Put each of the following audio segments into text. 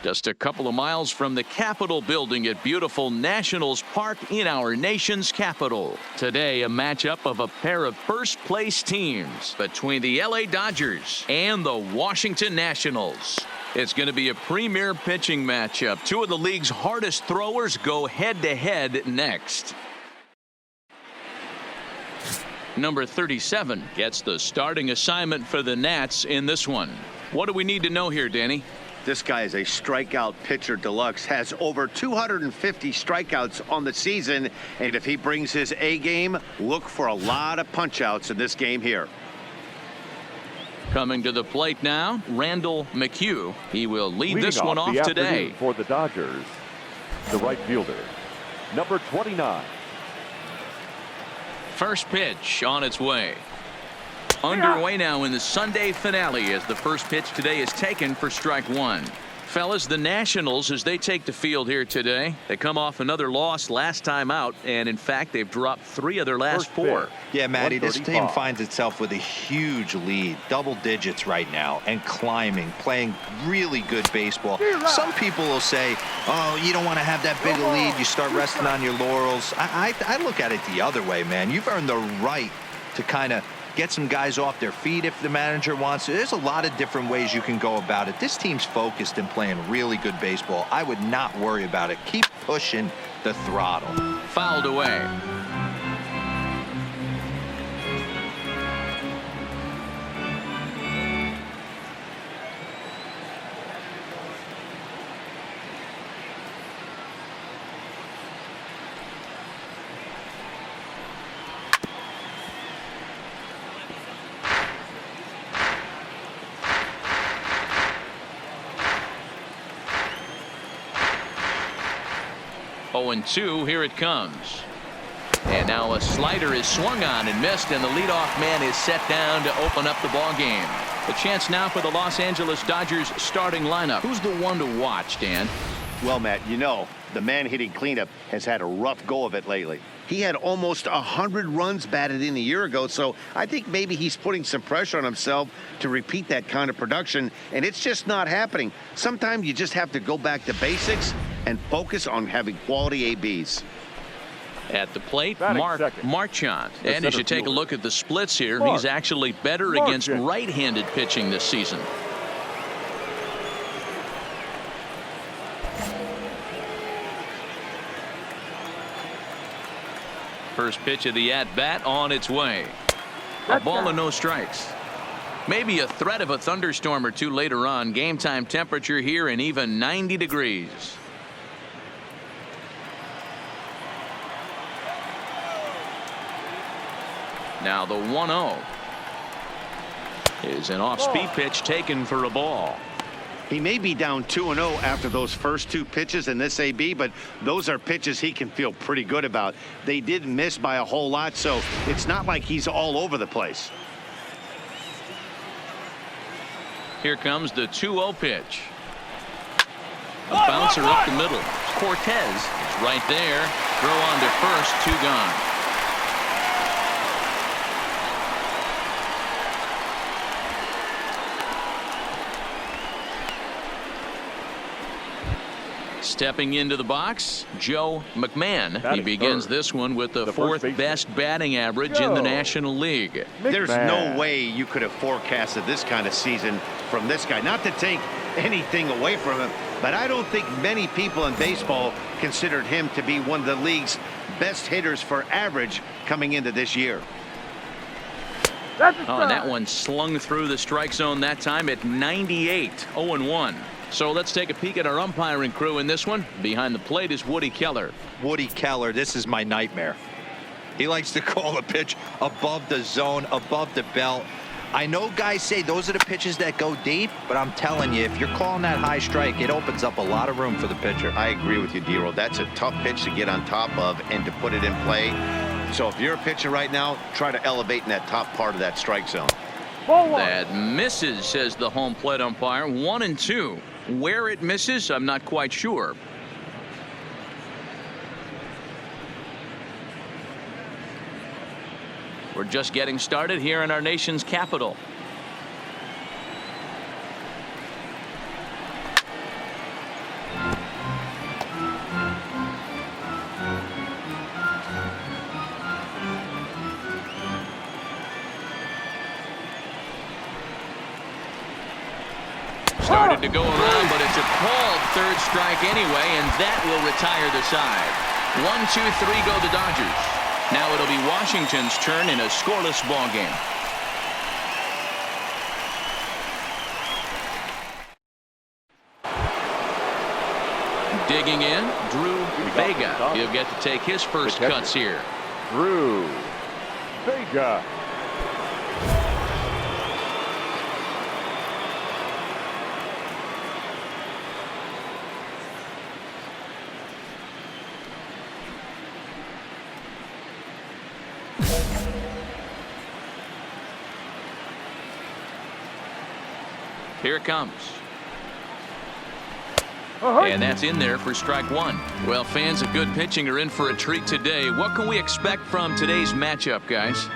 Just a couple of miles from the Capitol building at beautiful Nationals Park in our nation's capital. Today, a matchup of a pair of first-place teams between the LA Dodgers and the Washington Nationals. It's going to be a premier pitching matchup. Two of the league's hardest throwers go head-to-head next. Number 37 gets the starting assignment for the Nats in this one. What do we need to know here, Danny? This guy is a strikeout pitcher deluxe, has over 250 strikeouts on the season, and if he brings his A game, look for a lot of punch-outs in this game here. Coming to the plate now, Randall McHugh. He will lead this one off today. For the Dodgers, the right fielder, number 29. First pitch on its way. Underway now in the Sunday finale as the first pitch today is taken for strike one. Fellas, the Nationals, as they take the field here today, they come off another loss last time out, and in fact they've dropped 3 of their last 4. Yeah, Matty, this team finds itself with a huge lead, double digits right now, and climbing, playing really good baseball. Some people will say, oh, you don't want to have that big a lead, you start resting on your laurels. I look at it the other way, man. You've earned the right to kind of get some guys off their feet if the manager wants to. There's a lot of different ways you can go about it. This team's focused and playing really good baseball. I would not worry about it. Keep pushing the throttle. Fouled away. And 2, here it comes. And now a slider is swung on and missed, and the leadoff man is set down to open up the ball game. The chance now for the Los Angeles Dodgers starting lineup. Who's the one to watch, Dan? Well, Matt, you know, the man hitting cleanup has had a rough go of it lately. He had almost 100 runs batted in a year ago, so I think maybe he's putting some pressure on himself to repeat that kind of production, and it's just not happening. Sometimes you just have to go back to basics and focus on having quality ABs. At the plate, Mark Marchant. And as you take a look at the splits here, he's actually better against right-handed pitching this season. First pitch of the at-bat on its way. A ball and no strikes. Maybe a threat of a thunderstorm or two later on. Game time temperature here and even 90 degrees. Now the 1-0 is an off-speed pitch taken for a ball. He may be down 2-0 after those first 2 pitches in this AB, but those are pitches he can feel pretty good about. They did miss by a whole lot, so it's not like he's all over the place. Here comes the 2-0 pitch. A bouncer up the middle. Cortez is right there. Throw on to first, 2 gone. Stepping into the box, Joe McMahon. He begins this one with the 4th best batting average in the National League. There's no way you could have forecasted this kind of season from this guy. Not to take anything away from him, but I don't think many people in baseball considered him to be one of the league's best hitters for average coming into this year. Oh, and that one slung through the strike zone that time at 98, 0-1. So let's take a peek at our umpiring crew in this one. Behind the plate is Woody Keller. Woody Keller, this is my nightmare. He likes to call a pitch above the zone, above the belt. I know guys say those are the pitches that go deep, but I'm telling you, if you're calling that high strike, it opens up a lot of room for the pitcher. I agree with you, D-Roll. That's a tough pitch to get on top of and to put it in play. So if you're a pitcher right now, try to elevate in that top part of that strike zone. That misses, says the home plate umpire. 1-2. Where it misses, I'm not quite sure. We're just getting started here in our nation's capital. Started to go around, but it's a called third strike anyway, and that will retire the side. 1, 2, 3 go the Dodgers. Now it'll be Washington's turn in a scoreless ball game. Digging in, Drew Vega. He'll get to take his first cuts here. Drew Vega. Here it comes. And that's in there for strike one. Well, fans of good pitching are in for a treat today. What can we expect from today's matchup, guys?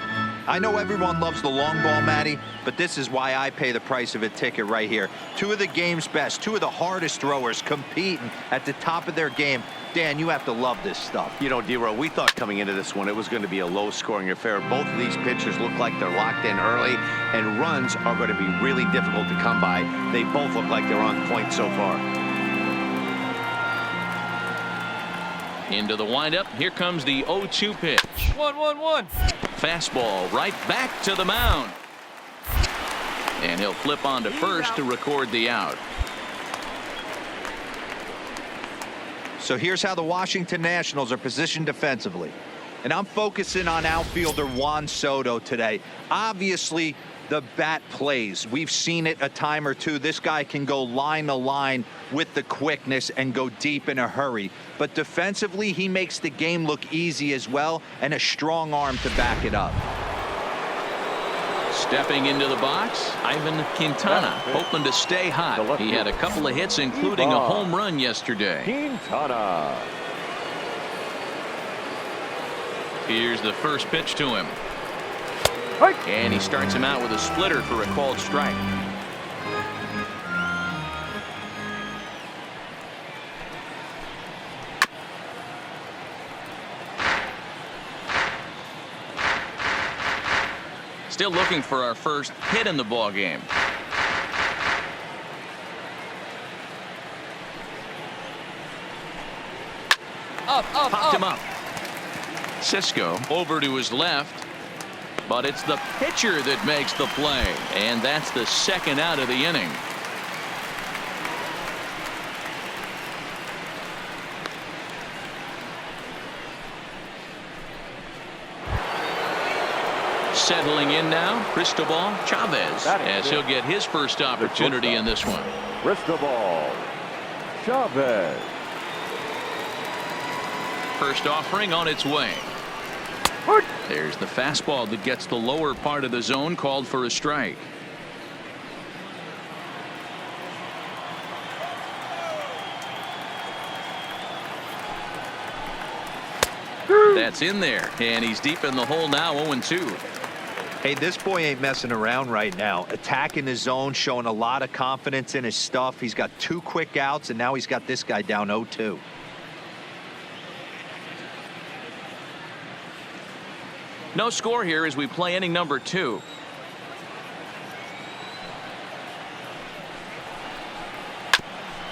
I know everyone loves the long ball, Matty, but this is why I pay the price of a ticket right here. Two of the game's best, two of the hardest throwers competing at the top of their game. Dan, you have to love this stuff. You know, D-Row, we thought coming into this one it was going to be a low-scoring affair. Both of these pitchers look like they're locked in early, and runs are going to be really difficult to come by. They both look like they're on point so far. Into the windup. Here comes the 0-2 pitch. 1-1-1. Fastball right back to the mound. And he'll flip on to first to record the out. So here's how the Washington Nationals are positioned defensively. And I'm focusing on outfielder Juan Soto today. Obviously, the bat plays. We've seen it a time or two. This guy can go line to line with the quickness and go deep in a hurry. But defensively, he makes the game look easy as well, and a strong arm to back it up. Stepping into the box, Ivan Quintana, hoping to stay hot. He had a couple of hits, including a home run yesterday. Quintana. Here's the first pitch to him. And he starts him out with a splitter for a called strike. Still looking for our first hit in the ball game. Popped him up. Cisco over to his left. But it's the pitcher that makes the play. And that's the second out of the inning. Settling in now, Cristobal Chavez, as he'll get his first opportunity in this one. Cristobal Chavez. First offering on its way. There's the fastball that gets the lower part of the zone, called for a strike. That's in there, and he's deep in the hole now, 0-2. Hey, this boy ain't messing around right now. Attacking his zone, showing a lot of confidence in his stuff. He's got 2 quick outs, and now he's got this guy down 0-2. No score here as we play inning number 2.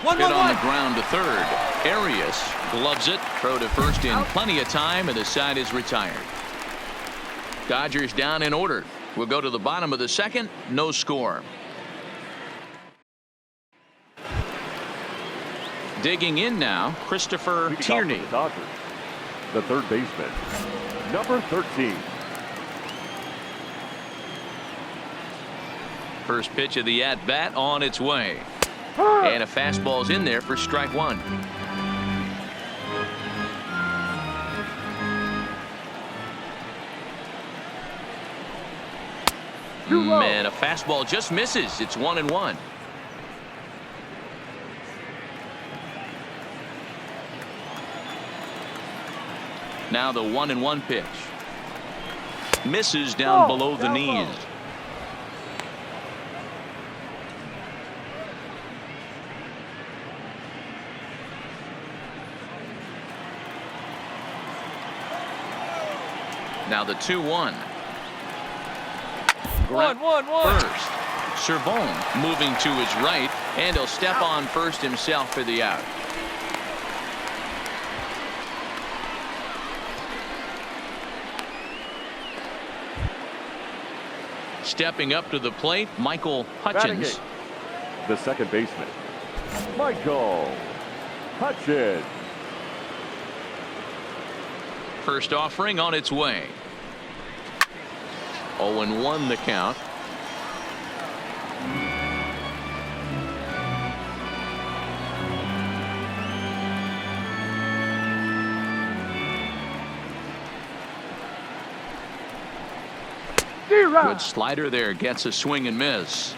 Hit on the ground to third. Arias gloves it. Throw to first in plenty of time, and the side is retired. Dodgers down in order. We'll go to the bottom of the second. No score. Digging in now, Christopher Tierney. The third baseman, number 13. First pitch of the at-bat on its way. And a fastball's in there for strike one. Man, a fastball just misses. It's 1-1. Now the 1-1 pitch. Misses down below the knees. Now the 2-1. First. Servone moving to his right, and he'll step on first himself for the out. Stepping up to the plate, Michael Hutchins. The second baseman, Michael Hutchins. First offering on its way. 0-1 the count. Good slider there, gets a swing and miss.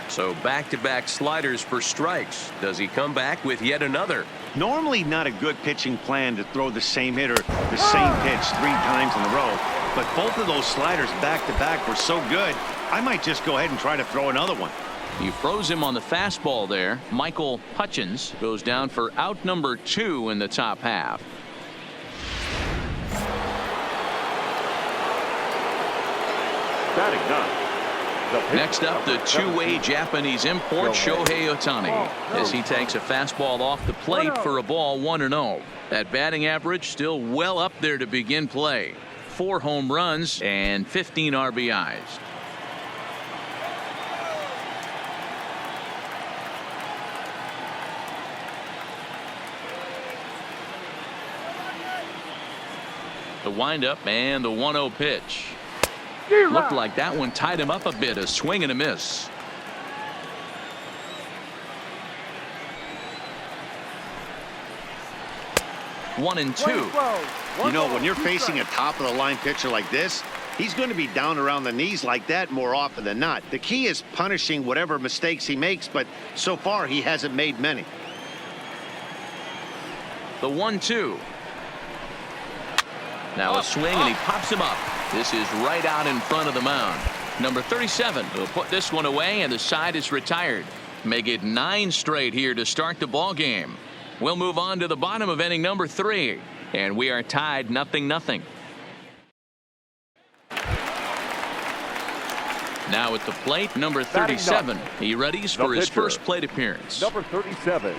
So back-to-back sliders for strikes. Does he come back with yet another? Normally not a good pitching plan to throw the same hitter the same pitch 3 times in a row, but both of those sliders back-to-back were so good, I might just go ahead and try to throw another one. He froze him on the fastball there. Michael Hutchins goes down for out number 2 in the top half. Batting ninth. Next up, the two-way Japanese import, Shohei Ohtani, as he takes a fastball off the plate for a ball 1-0. That batting average still well up there to begin play. 4 home runs and 15 RBIs. The windup and the 1-0 pitch. Looked like that one tied him up a bit. A swing and a miss. One and two. You know, when you're facing a top-of-the-line pitcher like this, he's going to be down around the knees like that more often than not. The key is punishing whatever mistakes he makes, but so far he hasn't made many. The 1-2. Now a swing, and he pops him up. This is right out in front of the mound. Number 37 will put this one away, and the side is retired. Make it 9 straight here to start the ball game. We'll move on to the bottom of inning number 3, and we are tied 0-0. Now at the plate, number 37. He readies for his first plate appearance. Number 37.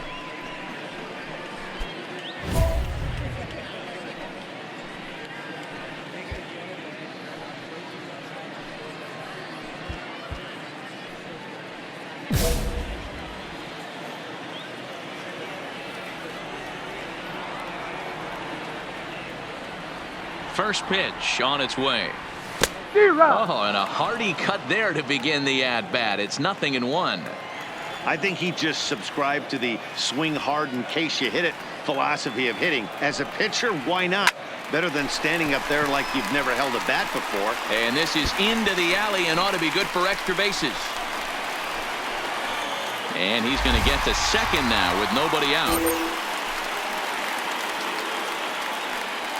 First pitch on its way. Oh, and a hearty cut there to begin the at-bat. It's 0-1. I think he just subscribed to the swing hard in case you hit it philosophy of hitting. As a pitcher, why not? Better than standing up there like you've never held a bat before. And this is into the alley and ought to be good for extra bases. And he's going to get to second now with nobody out.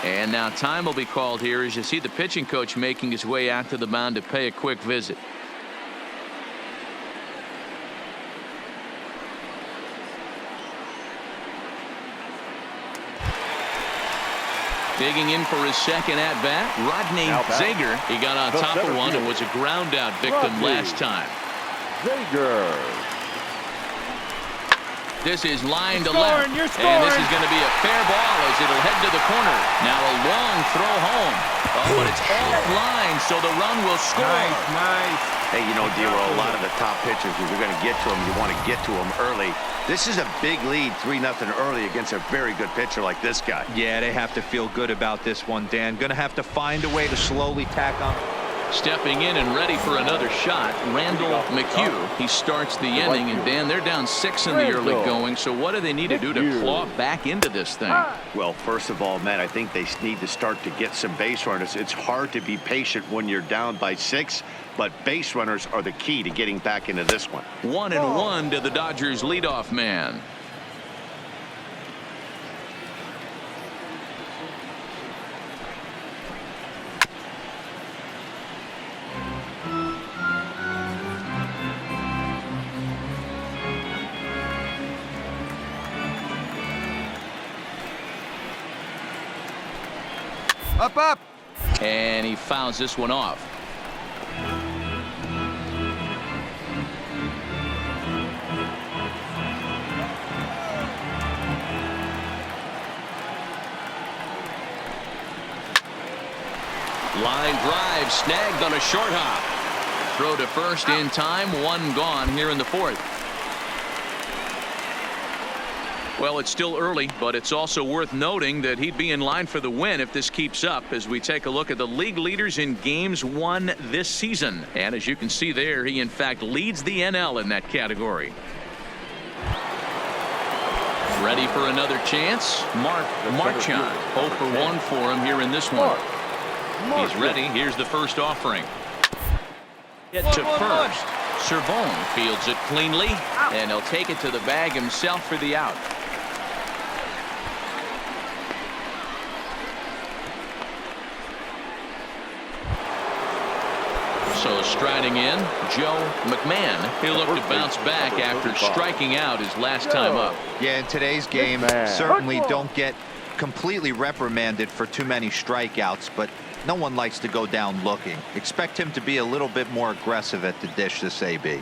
And now time will be called here as you see the pitching coach making his way out to the mound to pay a quick visit. Digging in for his second at-bat, Rodney Zager. He got on top of one and was a ground-out victim last time. Zager. This is line to left, and this is going to be a fair ball as it'll head to the corner. Now a long throw home. Oh, but it's offline, so the run will score. Nice. Hey, you know, D-Roll, a lot of the top pitchers, if you're going to get to them, you want to get to them early. This is a big lead, 3-0 early against a very good pitcher like this guy. Yeah, they have to feel good about this one, Dan. Going to have to find a way to slowly tack on. Stepping in and ready for another shot, Randall McHugh. He starts the inning, and Dan, they're down 6 in the early going, so what do they need to do to claw back into this thing? Well, first of all, Matt, I think they need to start to get some base runners. It's hard to be patient when you're down by 6, but base runners are the key to getting back into this one. 1-1 to the Dodgers leadoff man. Up. And he fouls this one off. Line drive snagged on a short hop. Throw to first in time. One gone here in the fourth. Well, it's still early, but it's also worth noting that he'd be in line for the win if this keeps up as we take a look at the league leaders in games won this season. And as you can see there, he in fact leads the NL in that category. Ready for another chance? Marchand. 0 for 1 for him here in this one. He's ready. Here's the first offering. Hit to first. Servone fields it cleanly, and he'll take it to the bag himself for the out. So striding in, Joe McMahon. He'll look to bounce back after striking out his last time up. Yeah, in today's game, certainly don't get completely reprimanded for too many strikeouts, but no one likes to go down looking. Expect him to be a little bit more aggressive at the dish this AB.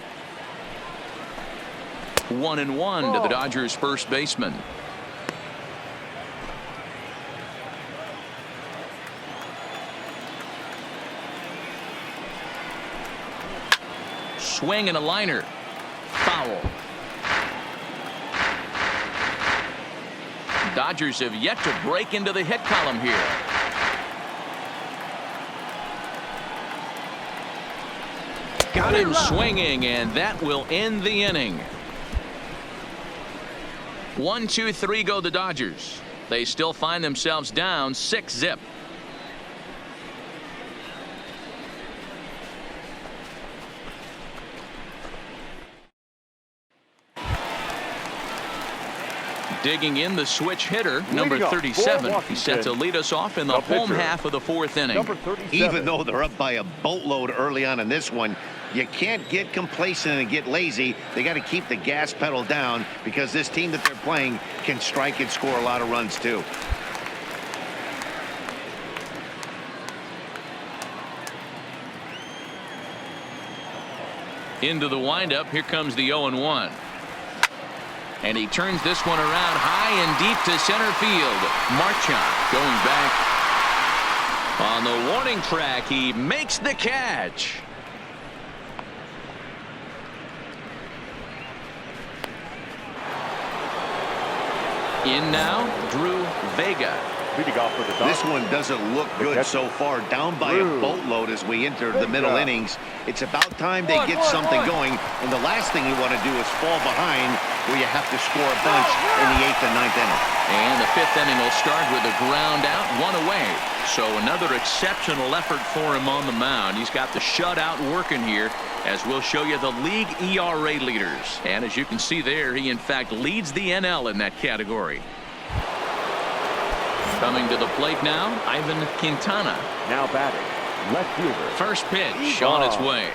1-1 to the Dodgers first baseman. Swing and a liner. Foul. Dodgers have yet to break into the hit column here. Got him swinging, and that will end the inning. 1, 2, 3 go the Dodgers. They still find themselves down 6-0. Digging in the switch hitter, number 37. He's set to lead us off in the home half of the fourth inning. Even though they're up by a boatload early on in this one, you can't get complacent and get lazy. They got to keep the gas pedal down because this team that they're playing can strike and score a lot of runs too. Into the windup. Here comes the 0-1. And he turns this one around high and deep to center field. Marchand going back on the warning track. He makes the catch. In now, Drew Vega. This one doesn't look good so far. Down by a boatload as we enter the middle innings. It's about time they get something going. And the last thing you want to do is fall behind where you have to score a bunch in the 8th and 9th inning. And the 5th inning will start with a ground out, 1 away. So another exceptional effort for him on the mound. He's got the shutout working here, as we'll show you the league ERA leaders. And as you can see there, he in fact leads the NL in that category. Coming to the plate now, Ivan Quintana. Now batting, left fielder. First pitch on its way.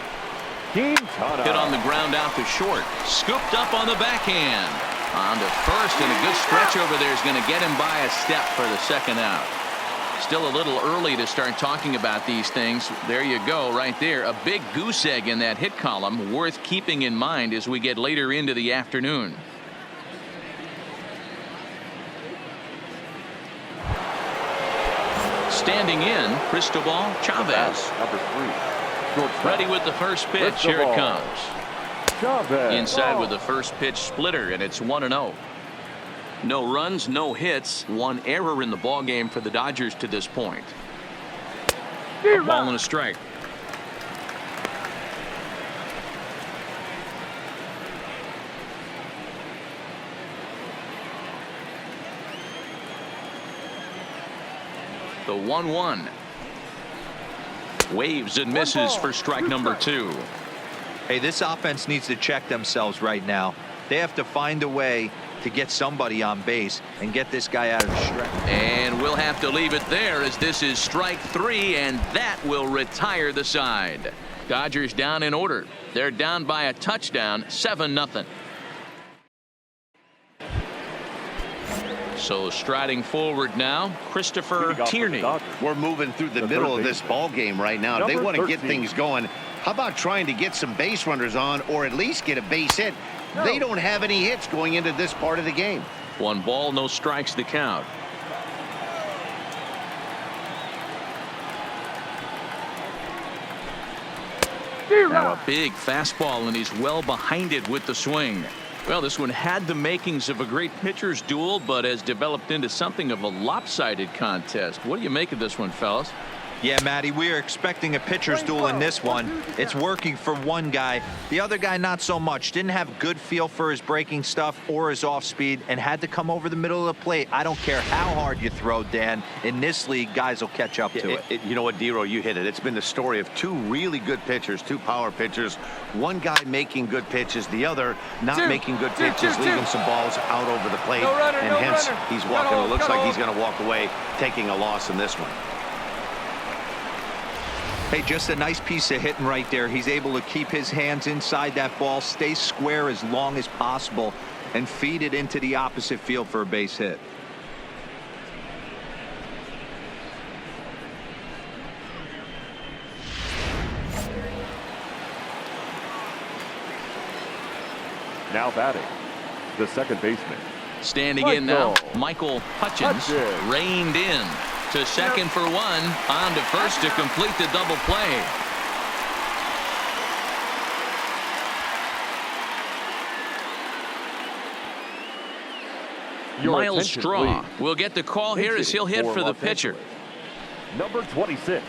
Quintana. Hit on the ground out to short. Scooped up on the backhand. On to first, and a good stretch over there is going to get him by a step for the second out. Still a little early to start talking about these things. There you go, right there. A big goose egg in that hit column, worth keeping in mind as we get later into the afternoon. Standing in, Cristobal Chavez. Number 3. Ready with the first pitch. Here it comes. Chavez. Inside with the first pitch splitter, and it's 1-0. No runs, no hits, 1 error in the ball game for the Dodgers to this point. A ball and a strike. The 1-1. Waves and misses for strike number 2. Hey, this offense needs to check themselves right now. They have to find a way to get somebody on base and get this guy out of the stretch. And we'll have to leave it there, as this is strike 3, and that will retire the side. Dodgers down in order. They're down by a touchdown, 7-0. So striding forward now, Christopher Tierney. We're moving through the middle of this ball game right now. If they want to get things going, how about trying to get some base runners on, or at least get a base hit? They don't have any hits going into this part of the game. 1 ball, no strikes to count. Now a big fastball, and he's well behind it with the swing. Well, this one had the makings of a great pitcher's duel, but has developed into something of a lopsided contest. What do you make of this one, fellas? Yeah, Matty, we are expecting a pitcher's duel in this one. It's working for one guy. The other guy, not so much. Didn't have good feel for his breaking stuff or his off speed and had to come over the middle of the plate. I don't care how hard you throw, Dan. In this league, guys will catch up to it. You know what, D-Row, you hit it. It's been the story of two really good pitchers, two power pitchers. One guy making good pitches, the other not making good pitches, leaving some balls out over the plate. And hence, he's walking. It looks like he's going to walk away taking a loss in this one. Hey, just a nice piece of hitting right there. He's able to keep his hands inside that ball, stay square as long as possible, and feed it into the opposite field for a base hit. Now batting, the second baseman. Standing in now, Michael Hutchins reined in. To second for one, on to first to complete the double play. Miles Straw will get the call here as he'll hit for the pitcher. Number 26.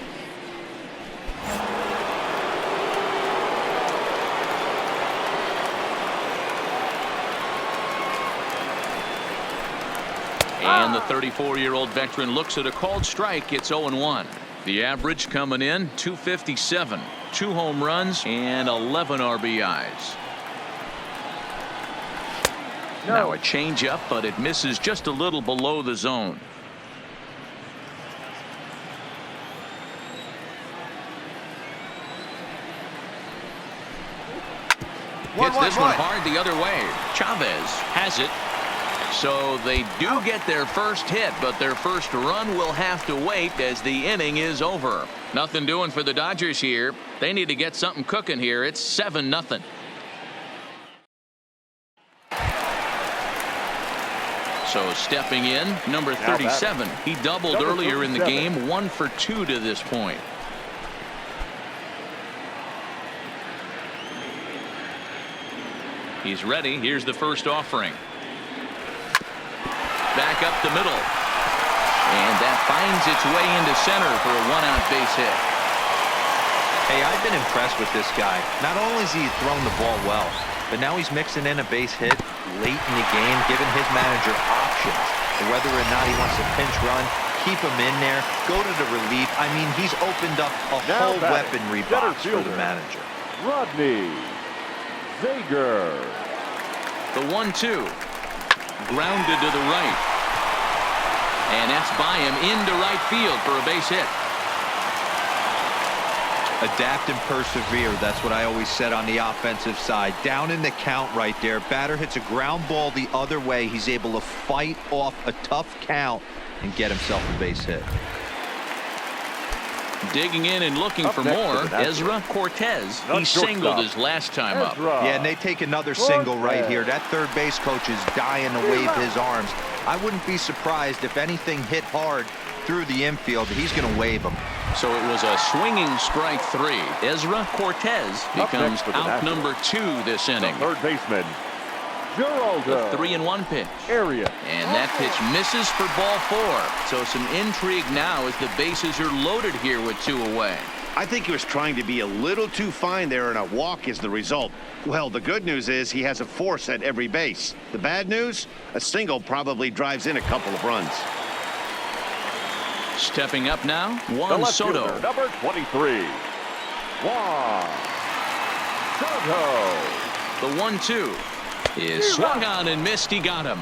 And the 34-year-old veteran looks at a called strike. It's 0-1. The average coming in 257, 2 home runs and 11 RBIs. Now a changeup, but it misses just a little below the zone. Hits this one hard the other way. Chavez has it. So they do get their first hit, but their first run will have to wait as the inning is over. Nothing doing for the Dodgers here. They need to get something cooking here. It's 7-0. So stepping in, number 37. He doubled earlier in the game, 1 for 2 to this point. He's ready. Here's the first offering. Back up the middle. And that finds its way into center for a 1-out base hit. Hey, I've been impressed with this guy. Not only has he thrown the ball well, but now he's mixing in a base hit late in the game, giving his manager options. Whether or not he wants to pinch run, keep him in there, go to the relief. I mean, he's opened up a whole weaponry box for the manager. Rodney Zager. The 1-2. Grounded to the right. And that's by him into right field for a base hit. Adapt and persevere. That's what I always said on the offensive side. Down in the count right there. Batter hits a ground ball the other way. He's able to fight off a tough count and get himself a base hit. Digging in and looking for more, Ezra Cortez. He singled his last time up. Yeah, and they take another single right here. That third base coach is dying to wave his arms. I wouldn't be surprised if anything hit hard through the infield. He's going to wave them. So it was a swinging strike 3. Ezra Cortez becomes out number 2 this inning. Third baseman, The Geraldo. 3-1 pitch. Area. And that pitch misses for ball 4. So some intrigue now as the bases are loaded here with 2 away. I think he was trying to be a little too fine there, and a walk is the result. Well, the good news is he has a force at every base. The bad news, a single probably drives in a couple of runs. Stepping up now, The Juan left Soto. fielder, number 23. Juan Soto. The 1-2 is swung on and missed. He got him.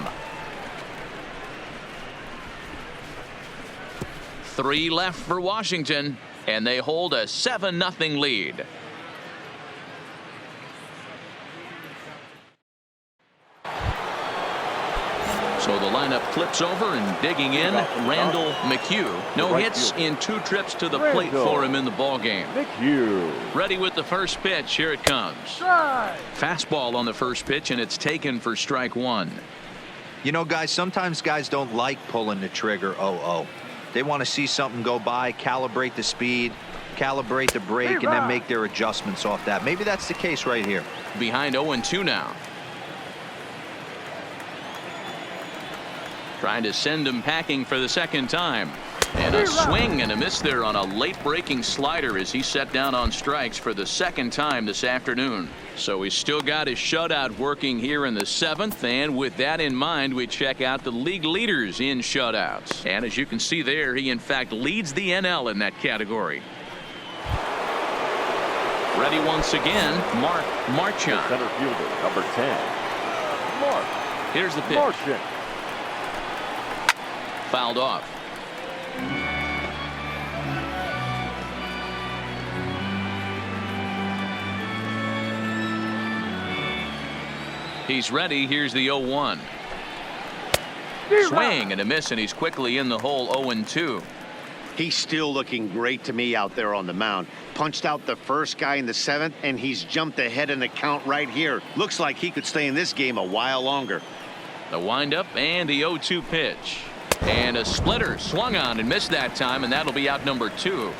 3 left for Washington, and they hold a 7-0 lead. So the lineup flips over, and digging in, Randall McHugh. No hits in 2 trips to the plate for him in the ballgame. McHugh. Ready with the first pitch. Here it comes. Fastball on the first pitch, and it's taken for strike 1. You know, guys, sometimes guys don't like pulling the trigger 0-0. They want to see something go by, calibrate the speed, calibrate the break, and then make their adjustments off that. Maybe that's the case right here. Behind 0-2 now. Trying to send him packing for the second time. And a swing and a miss there on a late breaking slider as he set down on strikes for the second time this afternoon. So he's still got his shutout working here in the 7th, and with that in mind, we check out the league leaders in shutouts. And as you can see there, he in fact leads the NL in that category. Ready once again, Mark Marchand. Center fielder, number 10. Mark. Here's the pitch. Marchand. Fouled off. He's ready. Here's the 0-1. Swing and a miss, and he's quickly in the hole. 0-2. He's still looking great to me out there on the mound. Punched out the first guy in the 7th, and he's jumped ahead in the count right here. Looks like he could stay in this game a while longer. The windup and the 0-2 pitch. And a splitter swung on and missed that time, and that'll be out number 2.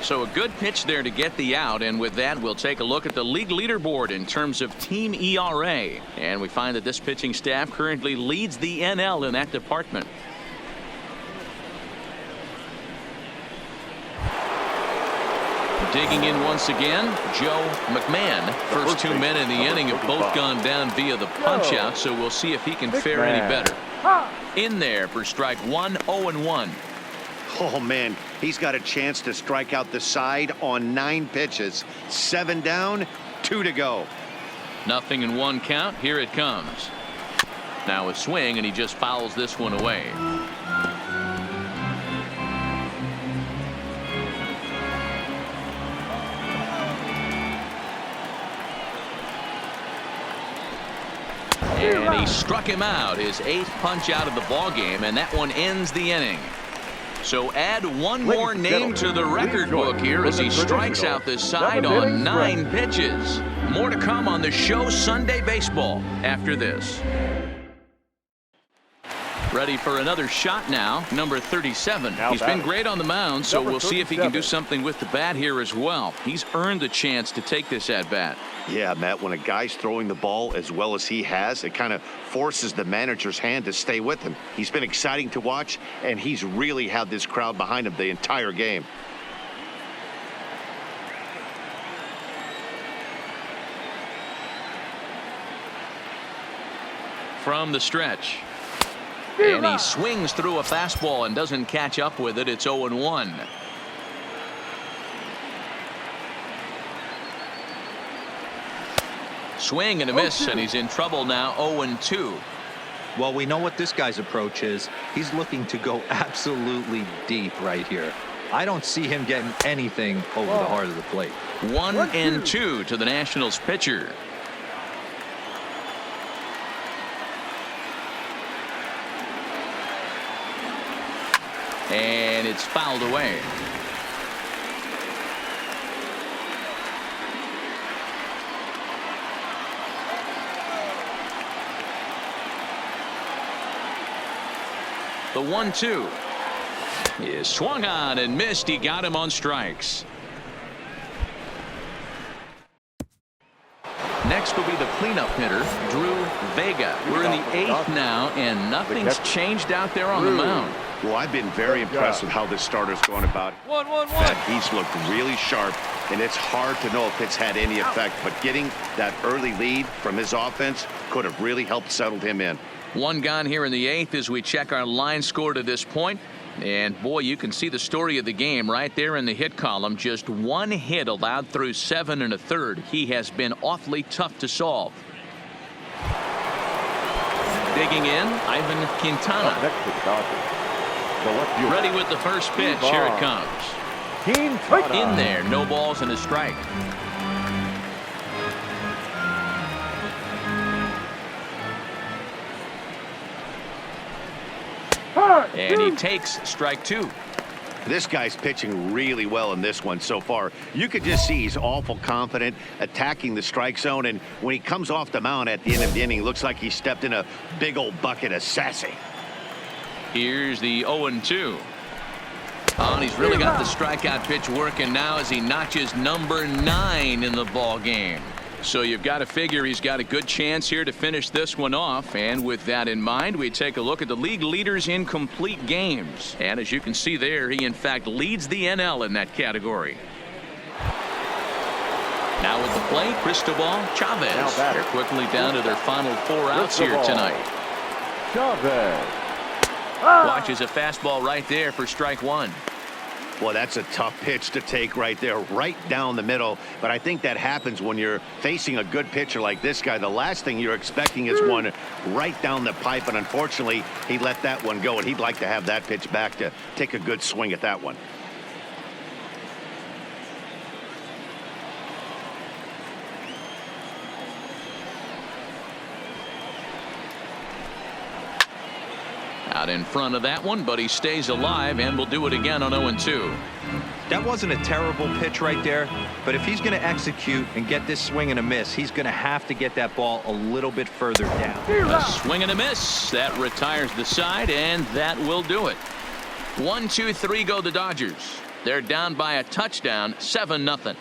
So a good pitch there to get the out, and with that we'll take a look at the league leaderboard in terms of team ERA. And we find that this pitching staff currently leads the NL in that department. Digging in once again, Joe McMahon. First 2 men in the inning have both gone down via the punch out, so we'll see if he can fare any better. In there for strike 1, 0-1. Oh, man, he's got a chance to strike out the side on 9 pitches. 7 down, 2 to go. Nothing in 1 count. Here it comes. Now a swing, and he just fouls this one away. And he struck him out, his 8th punch out of the ball game, and that one ends the inning. So add one more name to the record book here as he strikes out this side on 9 pitches. More to come on the show Sunday Baseball after this. Ready for another shot now, number 37. He's been great on the mound, so we'll see if he can do something with the bat here as well. He's earned the chance to take this at bat. Yeah, Matt, when a guy's throwing the ball as well as he has, it kind of forces the manager's hand to stay with him. He's been exciting to watch, and he's really had this crowd behind him the entire game. From the stretch. And he swings through a fastball and doesn't catch up with it. It's 0-1. Swing and a miss, and he's in trouble now. 0-2. Well, we know what this guy's approach is. He's looking to go absolutely deep right here. I don't see him getting anything over the heart of the plate. 1-2 to the Nationals pitcher. And it's fouled away. The 1-2 is swung on and missed. He got him on strikes. Next will be the cleanup hitter, Drew Vega. We're in the 8th now, and nothing's changed out there on the mound. Well, I've been very impressed with how this starter's going about. 1-1-1. He's looked really sharp, and it's hard to know if it's had any effect, but getting that early lead from his offense could have really helped settle him in. 1 gone here in the 8th as we check our line score to this point. And boy, you can see the story of the game right there in the hit column. Just 1 hit allowed through 7 1/3. He has been awfully tough to solve. Digging in, Ivan Quintana. Next to the Dodgers, the left fielder. Ready with the first pitch. Here it comes. In there, no balls and a strike. And he takes strike 2. This guy's pitching really well in this one so far. You could just see he's awful confident, attacking the strike zone, and when he comes off the mound at the end of the inning, looks like he stepped in a big old bucket of sassy. Here's the 0-2. Oh, and he's really got the strikeout pitch working now as he notches number 9 in the ball game. So you've got to figure he's got a good chance here to finish this one off. And with that in mind, we take a look at the league leaders in complete games. And as you can see there, he in fact leads the NL in that category. Now with the plate, Cristobal Chavez. They're quickly down to their final 4 outs here tonight. Chavez. Watches a fastball right there for strike 1. Well, that's a tough pitch to take right there, right down the middle. But I think that happens when you're facing a good pitcher like this guy. The last thing you're expecting is one right down the pipe. And unfortunately, he let that one go. And he'd like to have that pitch back to take a good swing at that one. Out in front of that one, but he stays alive and will do it again on 0-2. That wasn't a terrible pitch right there, but if he's going to execute and get this swing and a miss, he's going to have to get that ball a little bit further down. A swing and a miss. That retires the side, and that will do it. 1, 2, 3 go the Dodgers. They're down by a touchdown, 7-0.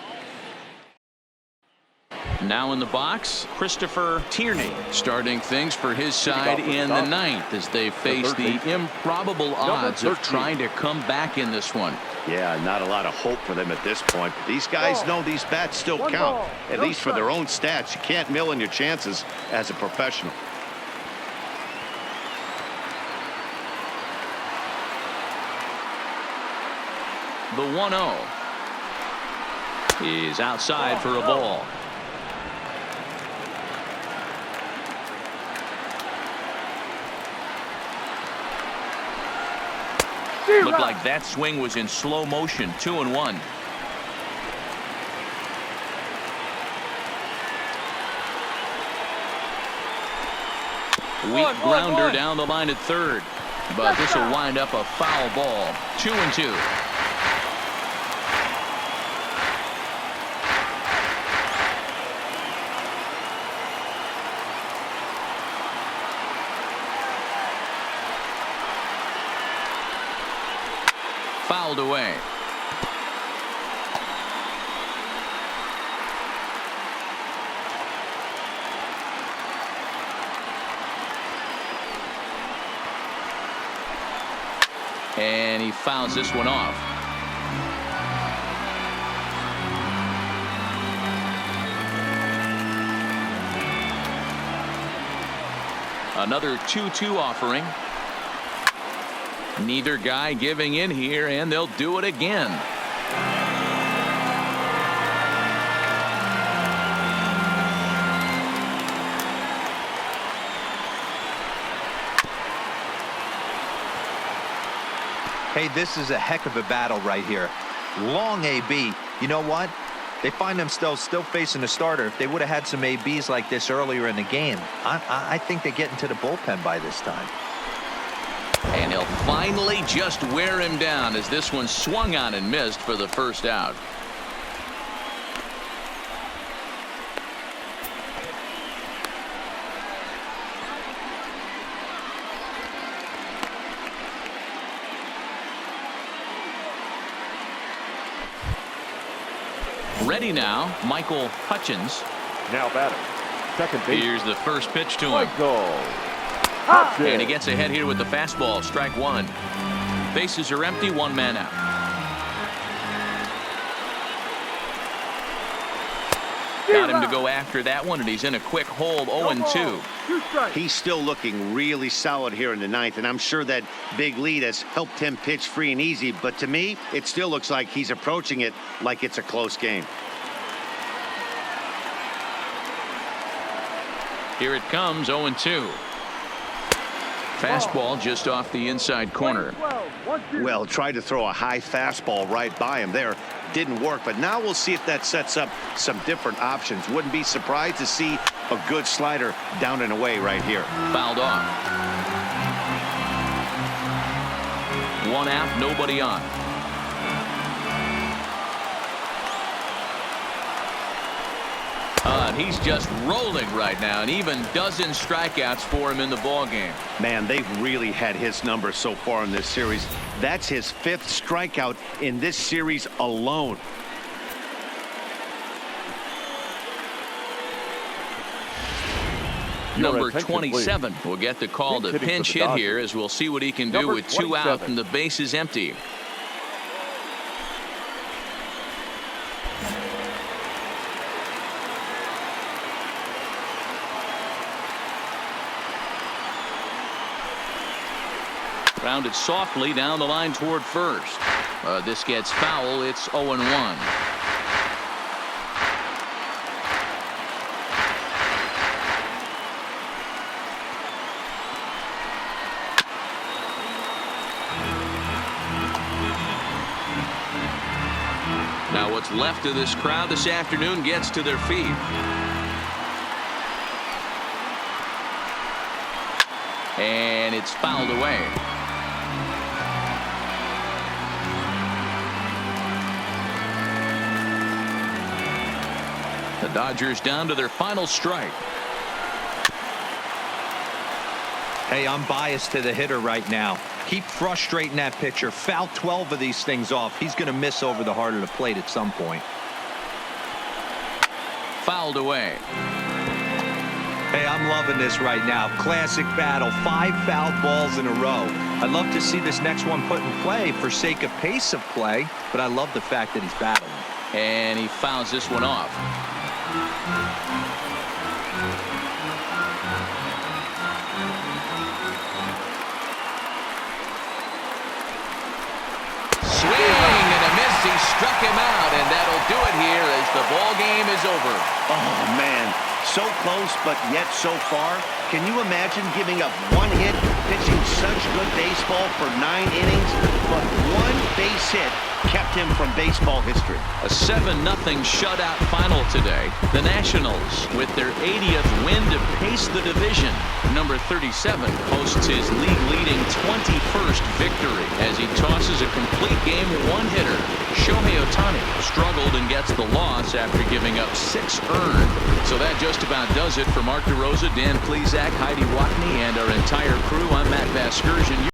Now in the box, Christopher Tierney starting things for his side in the 9th as they face the improbable odds of trying to come back in this one. Yeah, not a lot of hope for them at this point. But these guys know these bats still count, at least for their own stats. You can't mill in your chances as a professional. The 1-0 is outside for a ball. Looked like that swing was in slow motion. 2-1. Weak grounder down the line at third, but this will wind up a foul ball. 2-2. Fouled away. And he fouls this one off. Another 2-2 offering. Neither guy giving in here, and they'll do it again. Hey, this is a heck of a battle right here. Long AB. You know what? They find themselves still facing the starter. If they would have had some ABs like this earlier in the game, I think they get into the bullpen by this time. And he'll finally just wear him down as this one swung on and missed for the first out. Ready now, Michael Hutchins. Now batting, second base. Here's the first pitch to him. Michael. And he gets ahead here with the fastball. Strike 1. Bases are empty. 1 man out. Got him to go after that one, and he's in a quick hold. 0-2. He's still looking really solid here in the 9th, and I'm sure that big lead has helped him pitch free and easy. But to me, it still looks like he's approaching it like it's a close game. Here it comes. 0-2. Fastball just off the inside corner. Well, tried to throw a high fastball right by him there. Didn't work, but now we'll see if that sets up some different options. Wouldn't be surprised to see a good slider down and away right here. Fouled off. 1 out, nobody on. And he's just rolling right now, and even dozen strikeouts for him in the ball game. Man, they've really had his number so far in this series. That's his 5th strikeout in this series alone. Number 27 will get the call to pinch hit here, as we'll see what he can do with 2 out and the base is empty. Grounded softly down the line toward first. This gets foul. It's 0-1. Now what's left of this crowd this afternoon gets to their feet. And it's fouled away. The Dodgers down to their final strike. Hey, I'm biased to the hitter right now. Keep frustrating that pitcher. Foul 12 of these things off. He's going to miss over the heart of the plate at some point. Fouled away. Hey, I'm loving this right now. Classic battle. 5 fouled balls in a row. I'd love to see this next one put in play for sake of pace of play, but I love the fact that he's battling. And he fouls this one off. Swing and a miss. He struck him out, and that'll do it here as the ball game is over. Oh, man. So close, but yet so far. Can you imagine giving up 1 hit, pitching such good baseball for 9 innings, but 1 base hit kept him from baseball history? A 7-0 shutout final today. The Nationals, with their 80th win to pace the division. Number 37 posts his league-leading 21st victory as he tosses a complete game 1-hitter. Shohei Ohtani struggled and gets the loss after giving up 6 earned. So that just about does it for Mark DeRosa, Dan Plesac, Heidi Watney, and our entire crew. I'm Matt Vasgersian.